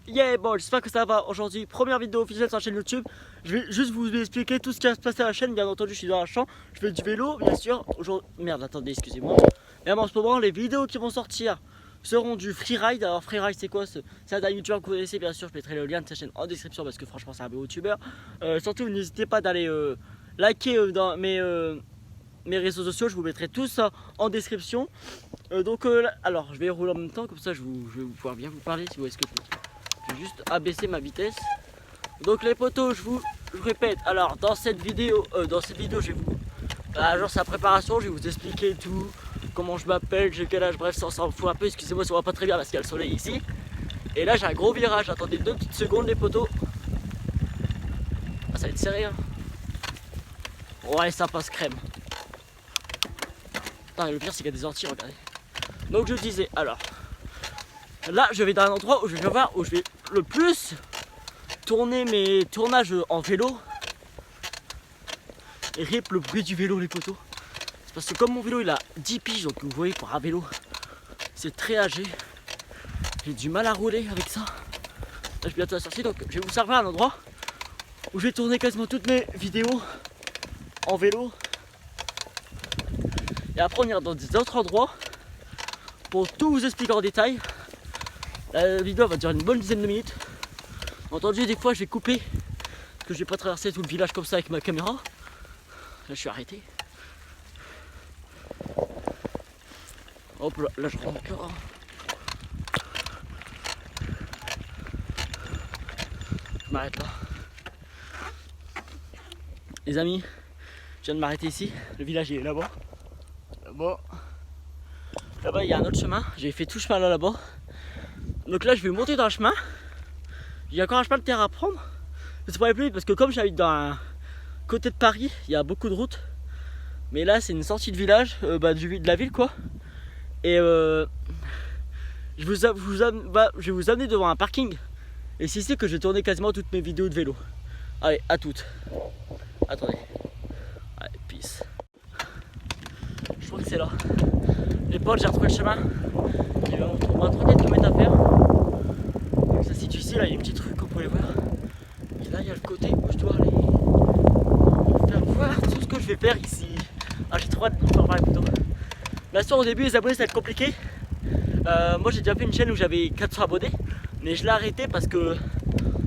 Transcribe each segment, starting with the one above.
Yeah, bon, j'espère que ça va. Aujourd'hui, première vidéo officielle sur la chaîne YouTube. Je vais juste vous expliquer tout ce qui va se passer à la chaîne. Bien entendu, je suis dans la champ. Je fais du vélo, bien sûr. Merde, attendez, excusez-moi. Mais en ce moment, les vidéos qui vont sortir seront du freeride. Alors, freeride, c'est quoi? C'est un YouTuber que vous connaissez, bien sûr. Je mettrai le lien de sa chaîne en description parce que franchement, c'est un beau YouTuber. Surtout, n'hésitez pas d'aller liker dans mes réseaux sociaux. Je vous mettrai tout ça en description. Alors, je vais rouler en même temps, comme ça, je vais pouvoir bien vous parler si vous voyez ce que je veux dire. Je vais juste abaisser ma vitesse. Donc les potos, je répète. Alors dans cette vidéo, je vais vous, genre sa préparation, je vais vous expliquer tout, comment je m'appelle, j'ai quel âge, bref, ça s'en fout un peu. Excusez-moi, ça va pas très bien parce qu'il y a le soleil ici. Et là j'ai un gros virage. Attendez 2 petites secondes les potos. Ah, ça va être serré. Hein. Ouais, ça passe crème. Putain, le pire c'est qu'il y a des orties, regardez. Donc je disais, alors. Là, je vais dans un endroit où je vais voir où je vais le plus tourner mes tournages en vélo. Et rip le bruit du vélo, les potos. C'est parce que comme mon vélo il a 10 piges, donc vous voyez pour un vélo, c'est très âgé. J'ai du mal à rouler avec ça. Là, je suis bientôt à la sortie, donc je vais vous servir à un endroit où je vais tourner quasiment toutes mes vidéos en vélo. Et après on ira dans des autres endroits pour tout vous expliquer en détail. La vidéo va durer une bonne dizaine de minutes. Entendu, des fois je vais couper parce que je vais pas traverser tout le village comme ça avec ma caméra. Là je suis arrêté. Hop là je rentre encore. Je m'arrête là. Les amis, je viens de m'arrêter ici. Le village il est là-bas. Là-bas il y a un autre chemin. J'ai fait tout le chemin là-bas. Donc là je vais monter dans le chemin. Il y a encore un chemin de terre à prendre. C'est pour aller plus vite parce que comme j'habite dans un côté de Paris, il y a beaucoup de routes. Mais là c'est une sortie de village, de la ville quoi. Et je vais vous amener devant un parking. Et c'est ici que je vais tourner quasiment toutes mes vidéos de vélo. Allez, à toutes. Attendez. Allez, peace. Je crois que c'est là. Les potes, j'ai retrouvé le chemin. Il va au moins 34 km à faire. Donc ça se situe ici, là il y a une petite rue comme vous pouvez voir. Et là il y a le côté où je dois aller faire voir tout ce que je vais faire ici. Ah, j'ai trop hâte de vous faire voir les photos. Bien sûr au début les abonnés ça va être compliqué. Moi j'ai déjà fait une chaîne où j'avais 400 abonnés. Mais je l'ai arrêté parce que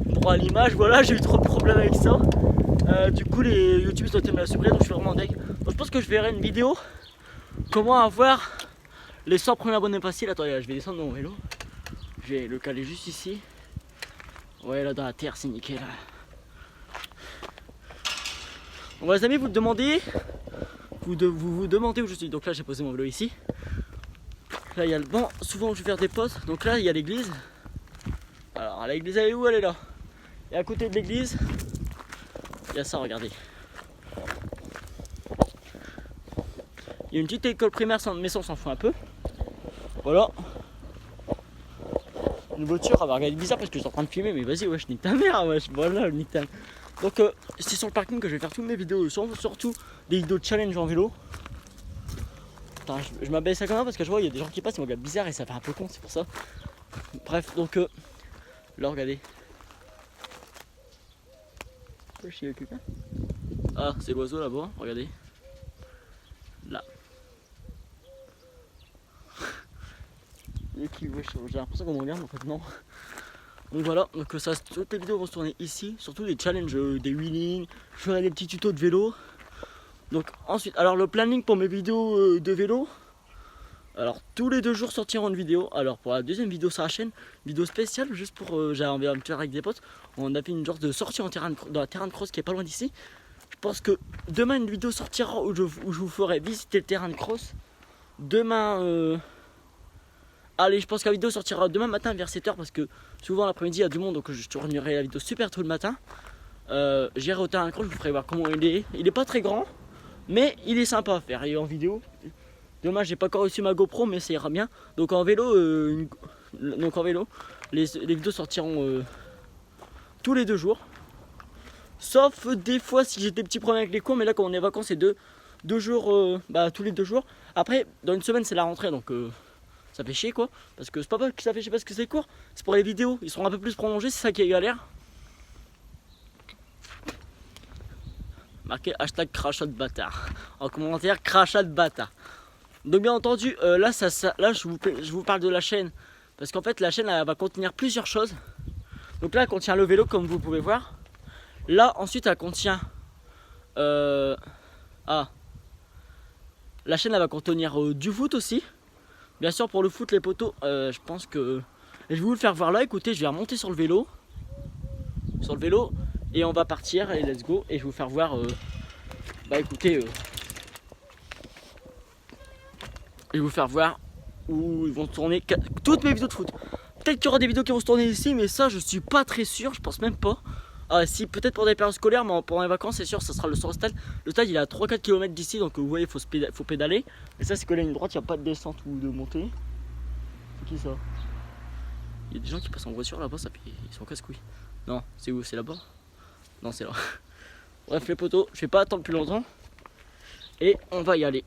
droit à l'image, voilà, j'ai eu trop de problèmes avec ça. Du coup les youtubeurs ont été me la supprimer, donc je suis vraiment deg. Donc je pense que je verrai une vidéo comment avoir les 100 premiers abonnés faciles. Attendez là, je vais descendre mon vélo. Je vais le caler juste ici. Ouais, là dans la terre c'est nickel. Bon les amis, vous demandez vous demandez où je suis. Donc là j'ai posé mon vélo ici. Là il y a le banc, souvent je vais faire des potes. Donc là il y a l'église. Alors l'église elle est où? Elle est là. Et à côté de l'église, il y a ça, regardez. Il y a une petite école primaire, mais ça on s'en fout un peu. Voilà. Une voiture, elle va regarder bizarre parce que je suis en train de filmer, mais vas-y wesh, nique ta mère, wesh, voilà, nique ta mère. Donc c'est sur le parking que je vais faire toutes mes vidéos, surtout des vidéos de challenge en vélo. Attends, je m'abaisse à quand même parce que je vois il y a des gens qui passent, ils me regardent bizarre et ça fait un peu con, c'est pour ça. Bref, donc là regardez. Wesh, il y a quelqu'un. Ah, c'est l'oiseau là-bas, regardez. Là. J'ai l'impression qu'on me regarde, en fait non. Donc voilà, donc ça, toutes les vidéos vont se tourner ici, surtout des challenges, des wheeling, je ferai des petits tutos de vélo. Donc ensuite, alors le planning pour mes vidéos de vélo, alors tous les 2 jours sortiront une vidéo. Alors pour la deuxième vidéo sur la chaîne, vidéo spéciale, juste pour, j'avais envie de me faire avec des potes, on a fait une genre de sortie dans la terrain de cross qui est pas loin d'ici. Je pense que demain une vidéo sortira où je vous ferai visiter le terrain de cross. Demain... Allez, je pense que la vidéo sortira demain matin vers 7h parce que souvent l'après-midi il y a du monde, donc je tournerai la vidéo super tôt le matin. J'irai au terrain de cross, je vous ferai voir comment il est. Il est pas très grand, mais il est sympa à faire. Et en vidéo, dommage j'ai pas encore reçu ma GoPro, mais ça ira bien. Donc en vélo, les vidéos sortiront tous les 2 jours. Sauf des fois si j'ai des petits problèmes avec les cours, mais là quand on est en vacances c'est 2 jours, tous les 2 jours. Après dans une semaine c'est la rentrée, donc Ça fait chier quoi. Parce que c'est pas que ça fait chier parce que c'est court. C'est pour les vidéos. Ils seront un peu plus prolongés. C'est ça qui est galère. Marquez hashtag crachat de bâtard. En commentaire, crachat de bâtard. Donc bien entendu, là je vous parle de la chaîne. Parce qu'en fait la chaîne elle va contenir plusieurs choses. Donc là elle contient le vélo comme vous pouvez voir. Là ensuite elle contient... la chaîne elle va contenir du foot aussi. Bien sûr pour le foot les poteaux, je pense que... Et je vais vous le faire voir là, écoutez, je vais remonter sur le vélo. Et on va partir, et let's go. Et je vais vous faire voir, écoutez, je vais vous faire voir où ils vont tourner toutes mes vidéos de foot. Peut-être qu'il y aura des vidéos qui vont se tourner ici, mais ça je suis pas très sûr, je pense même pas. Ah si, peut-être pour des périodes scolaires, mais pendant les vacances c'est sûr, ça sera le stade. Le stade il est à 3-4 km d'ici, donc vous voyez, il faut pédaler. Et ça c'est que la ligne droite, il n'y a pas de descente ou de montée. C'est qui ça? Il y a des gens qui passent en voiture là-bas, ils sont casse-couilles. Non, c'est où? C'est là-bas? Non, c'est là. Bref, les poteaux, je vais pas attendre plus longtemps. Et on va y aller.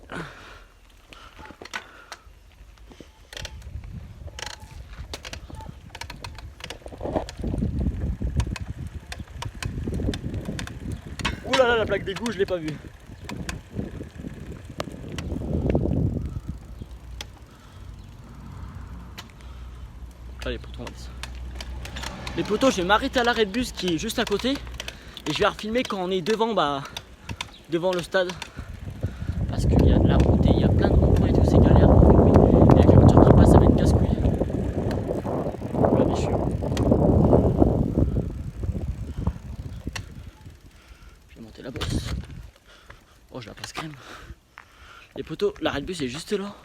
Ouh là là, la plaque d'égout, je l'ai pas vue. Allez, poteaux, on va descendre. Les poteaux, je vais m'arrêter à l'arrêt de bus qui est juste à côté. Et je vais refilmer quand on est devant, devant le stade. Parce qu'il y a de la route et il y a plein de ronds-points et tout, c'est galère pour filmer. Et avec les voitures qui passent, ça va être casse-couille. Ouais, mais je suis... Je vais monter la bosse. Oh, je la passe crème. Les poteaux, l'arrêt de bus est juste là.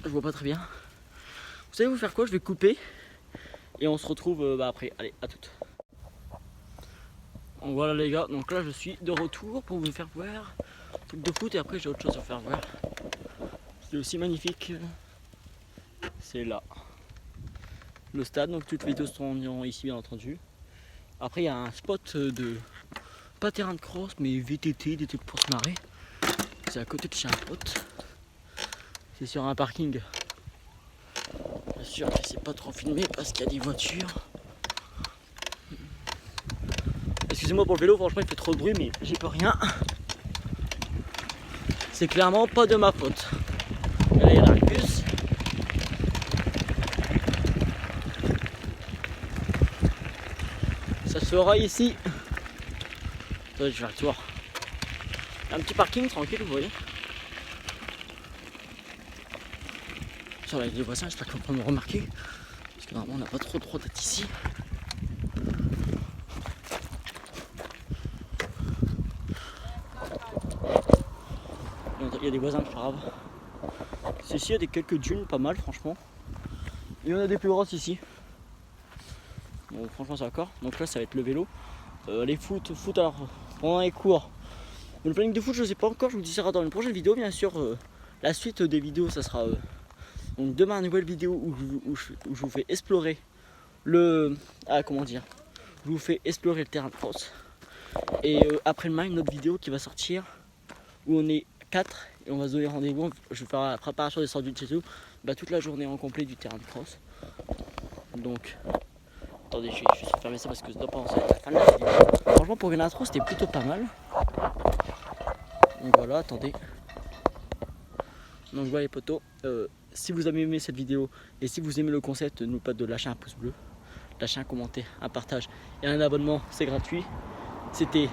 Je vois pas très bien. Vous savez vous faire quoi? Je vais couper. Et on se retrouve après. Allez, à toutes. Donc voilà les gars, donc là je suis de retour pour vous faire voir un truc de foot et après j'ai autre chose à vous faire voir. C'est aussi magnifique. C'est là. Le stade, donc toutes les vidéos sont ici bien entendu. Après il y a un spot de, pas terrain de cross mais VTT, des trucs pour se marrer. C'est à côté de chez un pote. C'est sur un parking. Bien sûr que c'est pas trop filmé parce qu'il y a des voitures. Excusez-moi pour le vélo, franchement il fait trop de bruit mais j'y peux rien. C'est clairement pas de ma faute. Et là il y a la bus. Ça se fera ici. Attendez, je vais faire le tour. Un petit parking tranquille, vous voyez. Sur les voisins, j'espère qu'ils vont pas me remarquer. Parce que normalement on n'a pas trop le droit d'être ici. Il y a des voisins, c'est pas grave. Ici, il y a quelques dunes, pas mal, franchement. Il y en a des plus grosses ici. Bon, franchement, c'est d'accord. Donc là, ça va être le vélo. Les foot alors, pendant les cours. Le planning de foot, je sais pas encore. Je vous dirai dans une prochaine vidéo, bien sûr. La suite des vidéos, ça sera donc demain, une nouvelle vidéo où je vous fais explorer le. Comment dire? Je vous fais explorer le terrain de cross. Et après-demain, une autre vidéo qui va sortir où on est 4 et on va se donner rendez-vous. Je vais faire la préparation des sandwichs et tout. Toute la journée en complet du terrain de cross. Donc, attendez, je vais juste fermer ça parce que ça doit pas avancer à la fin de la vidéo. Franchement, pour une intro, c'était plutôt pas mal. Donc voilà, attendez. Donc voilà les potos. Si vous avez aimé cette vidéo et si vous aimez le concept, n'oubliez pas de lâcher un pouce bleu, lâcher un commentaire, un partage et un abonnement, c'est gratuit. C'était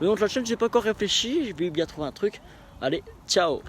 le nom de la chaîne, j'ai pas encore réfléchi, je vais bien trouver un truc. Allez, ciao!